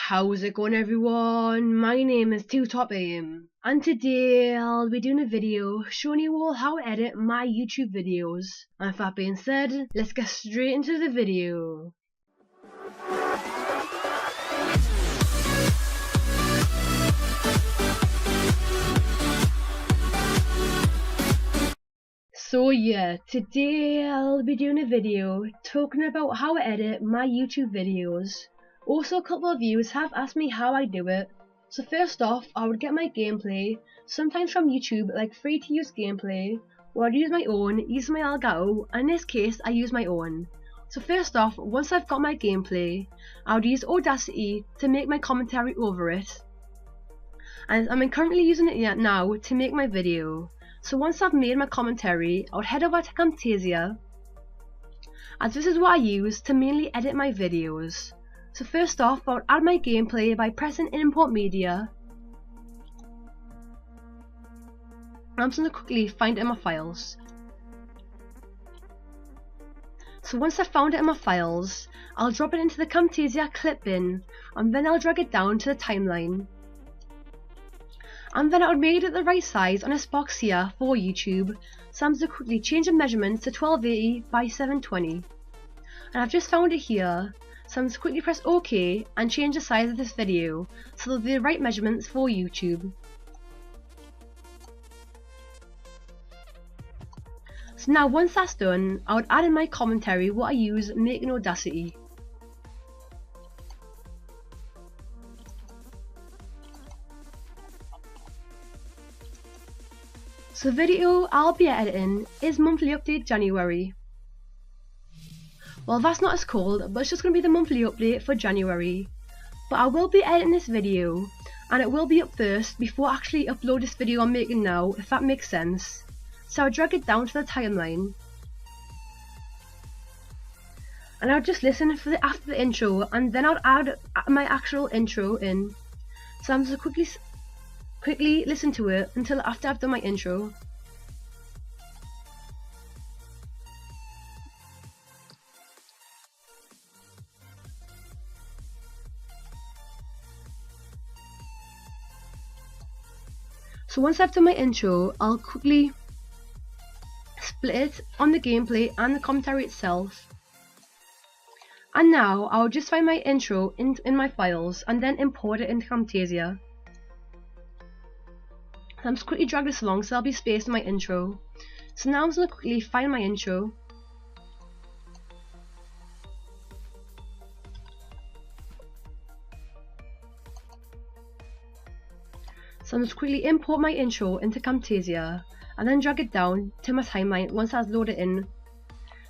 How's it going, everyone? My name is TWOTOPAIM, and today I'll be doing a video showing you all how I edit my YouTube videos. And with that being said, let's get straight into the video. So yeah, today I'll be doing a video talking about how I edit my YouTube videos. Also, a couple of you have asked me how I do it. So first off, I would get my gameplay, sometimes from YouTube, like free to use gameplay, or I'd use my own, use my Elgato, and in this case I use my own. So first off, once I've got my gameplay, I would use Audacity to make my commentary over it. And I'm currently using it now to make my video. So once I've made my commentary, I would head over to Camtasia, as this is what I use to mainly edit my videos. So first off, I would add my gameplay by pressing import media. I'm just going to quickly find it in my files. So once I've found it in my files, I'll drop it into the Camtasia clip bin, and then I'll drag it down to the timeline. And then I would make it the right size on this box here for YouTube, so I'm just going to quickly change the measurements to 1280 by 720. And I've just found it here, so I'm just quickly press OK and change the size of this video so they'll be the right measurements for YouTube. So now once that's done, I would add in my commentary what I use making Audacity. So the video I'll be editing is monthly update January. Well, that's not as cold, but it's just going to be the monthly update for January. But I will be editing this video, and it will be up first before I actually upload this video I'm making now, if that makes sense. So I'll drag it down to the timeline. And I'll just listen for after the intro, and then I'll add my actual intro in. So I'm just quickly listen to it until after I've done my intro. So once I've done my intro, I'll quickly split it on the gameplay and the commentary itself. And now I'll just find my intro in my files and then import it into Camtasia. I'm just quickly drag this along so there'll be space in my intro. So now I'm just going to quickly find my intro. So I'm just quickly import my intro into Camtasia and then drag it down to my timeline once that's loaded in.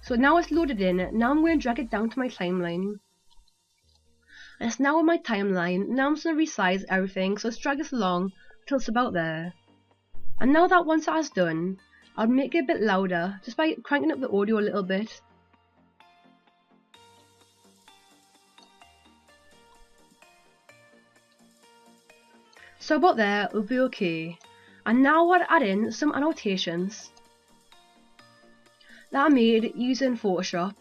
So now it's loaded in, now I'm going to drag it down to my timeline. And it's now on my timeline. Now I'm just going to resize everything, so let's drag this along till it's about there. And now that once that's done, I'll make it a bit louder just by cranking up the audio a little bit. So about there will be okay. And now I'll add in some annotations that I made using Photoshop.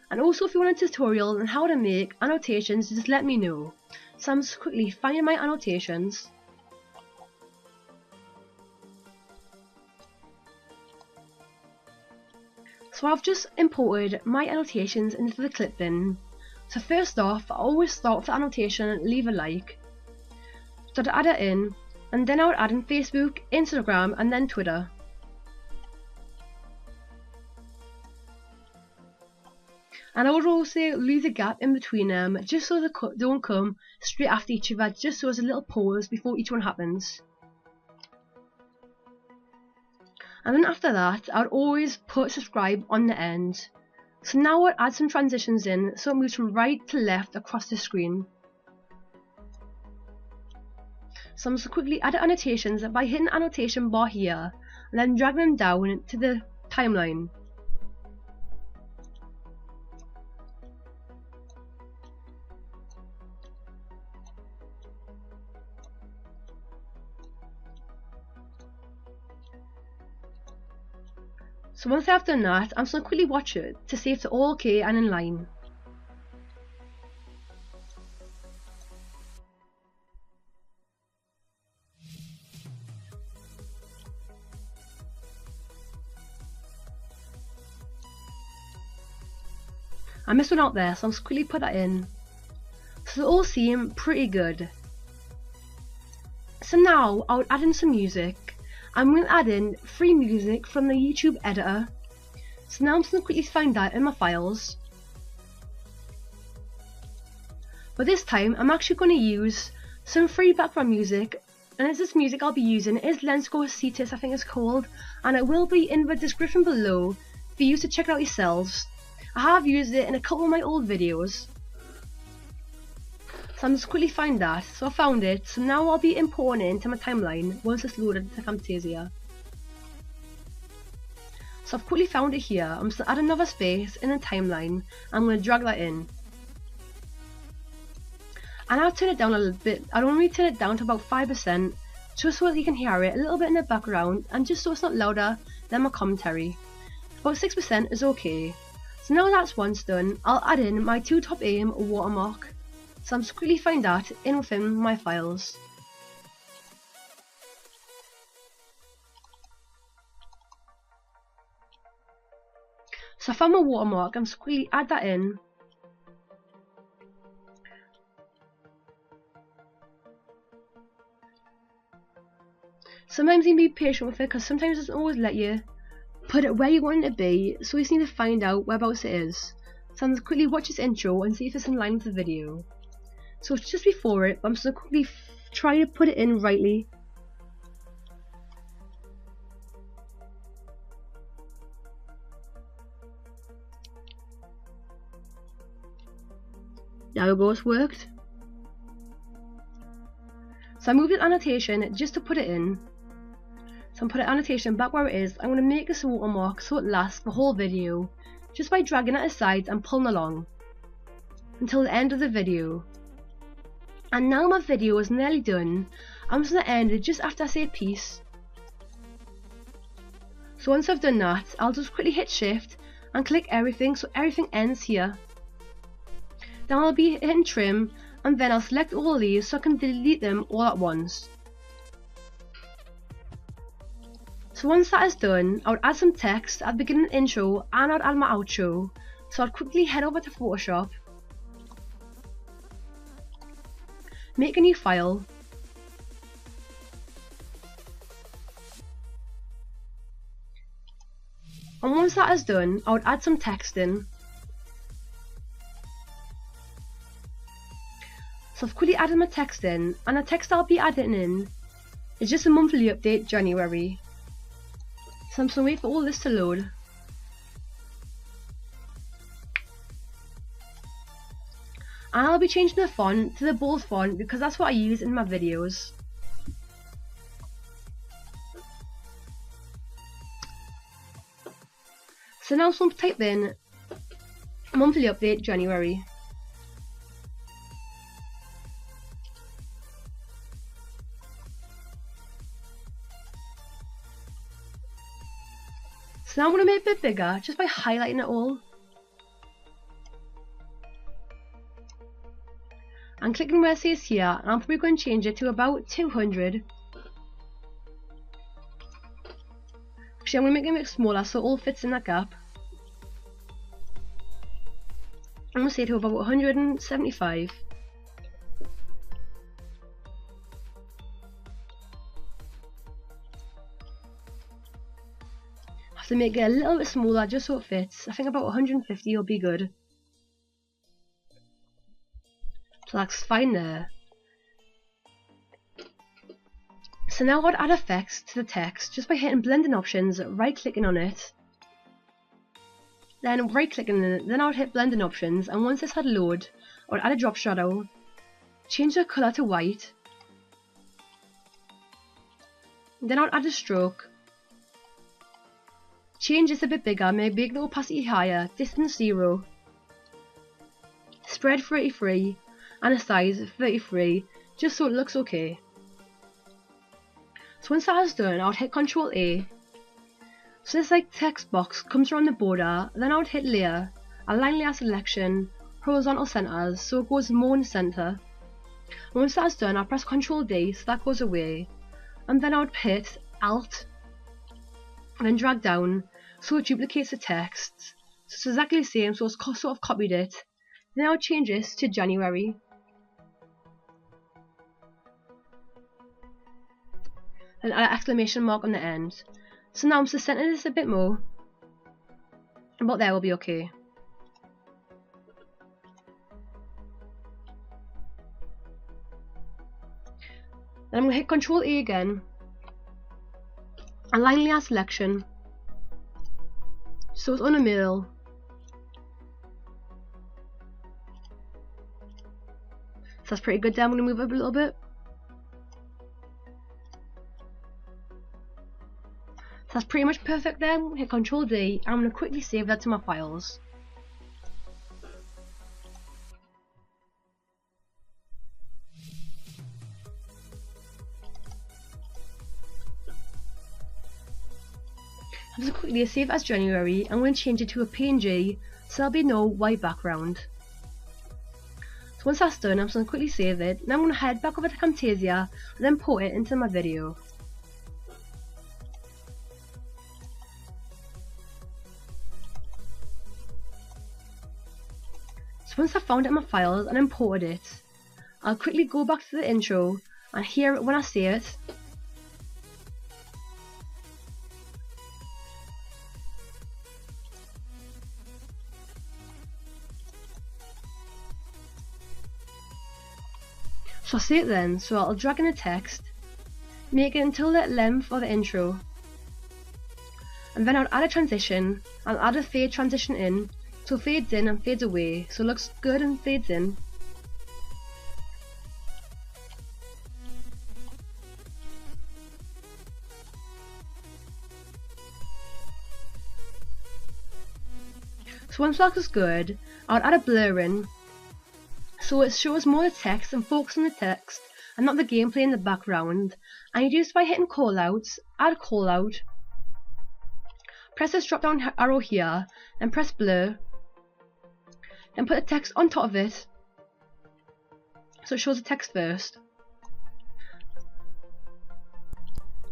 And also if you want a tutorial on how to make annotations, just let me know. So I'm just quickly finding my annotations. So I've just imported my annotations into the clip bin. So first off, I always start with the annotation leave a like. So to add it in, and then I would add in Facebook, Instagram, and then Twitter. And I would also leave a gap in between them, just so they don't come straight after each other, just so there's a little pause before each one happens. And then after that, I would always put subscribe on the end. So now I would add some transitions in, so it moves from right to left across the screen. So I'm just quickly add annotations by hitting the annotation bar here, and then drag them down to the timeline. So once I've done that, I'm just going to quickly watch it to see if it's all okay and in line. I missed one out there, so I'll just quickly put that in. So they all seem pretty good. So now I'll add in some music. I'm going to add in free music from the YouTube editor. So now I'm just going to quickly find that in my files. But this time I'm actually going to use some free background music, and it's this music I'll be using is Lensko I think it's called, and it will be in the description below for you to check it out yourselves. I have used it in a couple of my old videos. So I'm just quickly find that. So I found it, so now I'll be importing it into my timeline once it's loaded to Camtasia. So I've quickly found it here. I'm just going to add another space in the timeline. I'm going to drag that in. And I'll turn it down a little bit. I'll only turn it down to about 5%, just so that you can hear it a little bit in the background, and just so it's not louder than my commentary. About 6% is okay. So now that's once done, I'll add in my TWOTOPAIM watermark. So I'm just quickly find that in within my files. So I found my watermark, I'm just quickly add that in. Sometimes you need to be patient with it, because sometimes it doesn't always let you put it where you want it to be, so you just need to find out whereabouts it is. So I'm just quickly watch this intro and see if it's in line with the video. So it's just before it, but I'm just going to quickly try to put it in rightly. There we go, it's worked. So I moved the annotation just to put it in. So I'm putting annotation back where it is. I'm going to make this watermark so it lasts the whole video, just by dragging it aside and pulling along until the end of the video. And now my video is nearly done. I'm just going to end it just after I say peace. So once I've done that, I'll just quickly hit shift and click everything so everything ends here. Then I'll be hitting trim, and then I'll select all of these so I can delete them all at once. So once that is done, I would add some text at the beginning of the intro, and I'd add my outro. So I'd quickly head over to Photoshop, make a new file, and once that is done, I would add some text in. So I've quickly added my text in, and the text I'll be adding in is just a monthly update, January. So I'm just going to wait for all this to load. And I'll be changing the font to the bold font because that's what I use in my videos. So now I'm going to type in monthly update January. So now I'm going to make it a bit bigger just by highlighting it all. And clicking where it says here, and I'm probably going to change it to about 200. Actually, I'm going to make it a bit smaller so it all fits in that gap. I'm going to say to about 175. To make it a little bit smaller just so it fits. I think about 150 will be good. So that's fine there. So now I'd add effects to the text just by hitting blending options, right clicking on it, then right clicking on it, then I would hit blending options, and once this had load, I would add a drop shadow, change the colour to white, then I would add a stroke, change this a bit bigger, maybe make the opacity higher, distance 0, spread 33, and a size 33, just so it looks okay. So once that is done, I would hit Ctrl A. So this text box comes around the border, then I would hit layer, align layer selection, horizontal centers, so it goes more in the center. And once that's done, I'll press Ctrl D so that goes away, and then I would hit Alt, and then drag down so it duplicates the text, So it's exactly the same, so it's sort of copied it. Then I'll change this to January. And add an exclamation mark on the end. So now I'm just centering this a bit more. About there will be okay. Then I'm going to hit Ctrl A again. Align layer selection. So it's on the middle. So that's pretty good there. I'm going to move it up a little bit. So that's pretty much perfect there. I'm going to hit Ctrl D and I'm going to quickly save that to my files. I'm just quickly save as January. I'm going to change it to a PNG so there'll be no white background. So once that's done, I'm just going to quickly save it. Now I'm going to head back over to Camtasia and then import it into my video. So once I've found it in my files and imported it, I'll quickly go back to the intro and hear it when I say it. So I'll say it then, so I'll drag in the text, make it until the length of the intro, and then I'll add a transition. I'll add a fade transition in, so it fades in and fades away, so it looks good and fades in. So once that looks good, I'll add a blur in, so it shows more of the text and focus on the text and not the gameplay in the background. And you do this by hitting callouts, add callout, press this drop down arrow here and press blur, then put the text on top of it so it shows the text first.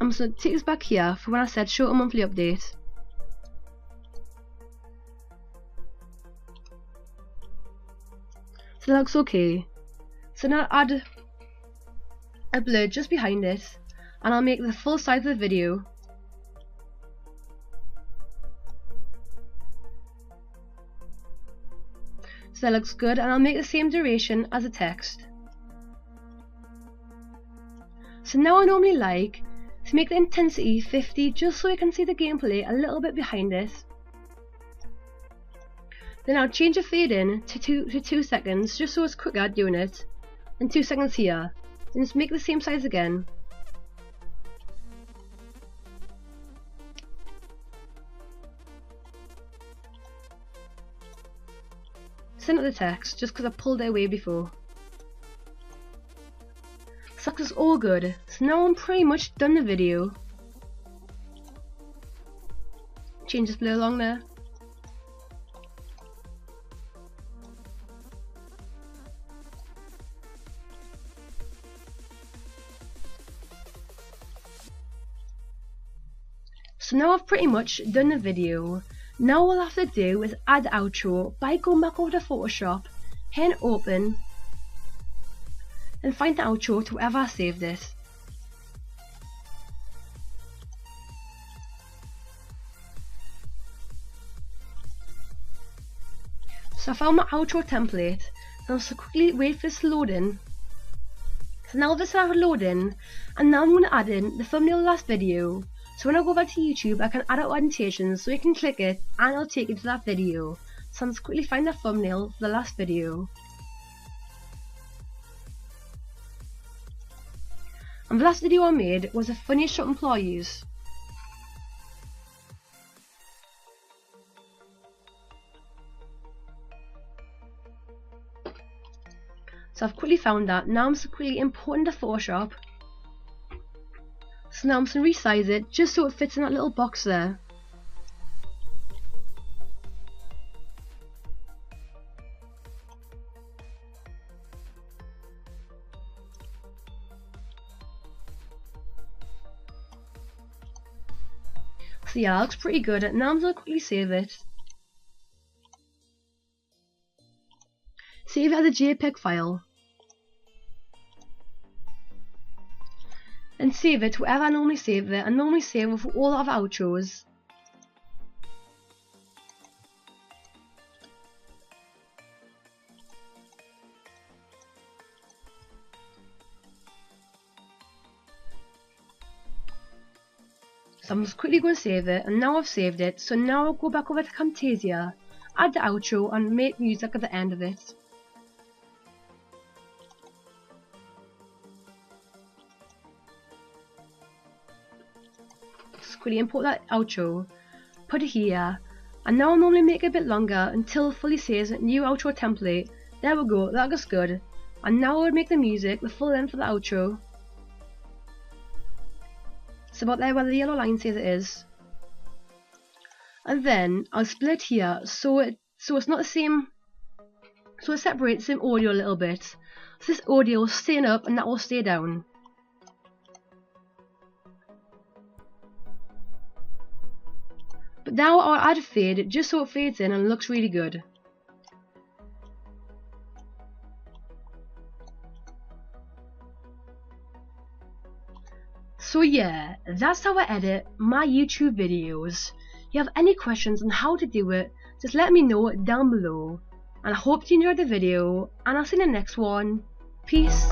I'm just going to take this back here for when I said show a monthly update. So that looks okay. So now I'll add a blur just behind it and I'll make the full size of the video. So that looks good, and I'll make the same duration as the text. So now I normally like to make the intensity 50 just so you can see the gameplay a little bit behind it. Then I'll change the fade in to 2 seconds just so it's quicker doing it, and 2 seconds here. Then just make the same size again. Center the text just because I pulled it away before. So that's all good. So now I'm pretty much done the video. Change this blur along there. So now I've pretty much done the video. Now all I have to do is add the outro by going back over to Photoshop, hitting open, and find the outro to wherever I saved it. So I found my outro template, and I'll just quickly wait for this to load in. So now this has loaded in, and now I'm going to add in the thumbnail of the last video. So when I go back to YouTube, I can add out annotations so you can click it and it'll take you to that video. So I'll just quickly find the thumbnail for the last video. And the last video I made was the funniest shop employees. So I've quickly found that. Now I'm just quickly importing the Photoshop. So now I'm just going to resize it just so it fits in that little box there. So yeah, it looks pretty good. Now I'm going to quickly save it. save it as a JPEG file, and save it wherever I normally save it. I normally save it for all of our outros. So I'm just quickly going to save it, and now I've saved it. So now I'll go back over to Camtasia, add the outro, and make music at the end of it. Just quickly import that outro, put it here, and now I'll normally make it a bit longer until it fully says new outro template. There we go, that looks good. And now I'll make the music the full length for the outro. It's about there where the yellow line says it is. And then I'll split here so it's not the same, so it separates the same audio a little bit. So this audio will stay up and that will stay down. But now I'll add a fade just so it fades in and looks really good. So yeah, that's how I edit my YouTube videos. If you have any questions on how to do it, just let me know down below. And I hope you enjoyed the video, and I'll see you in the next one. Peace.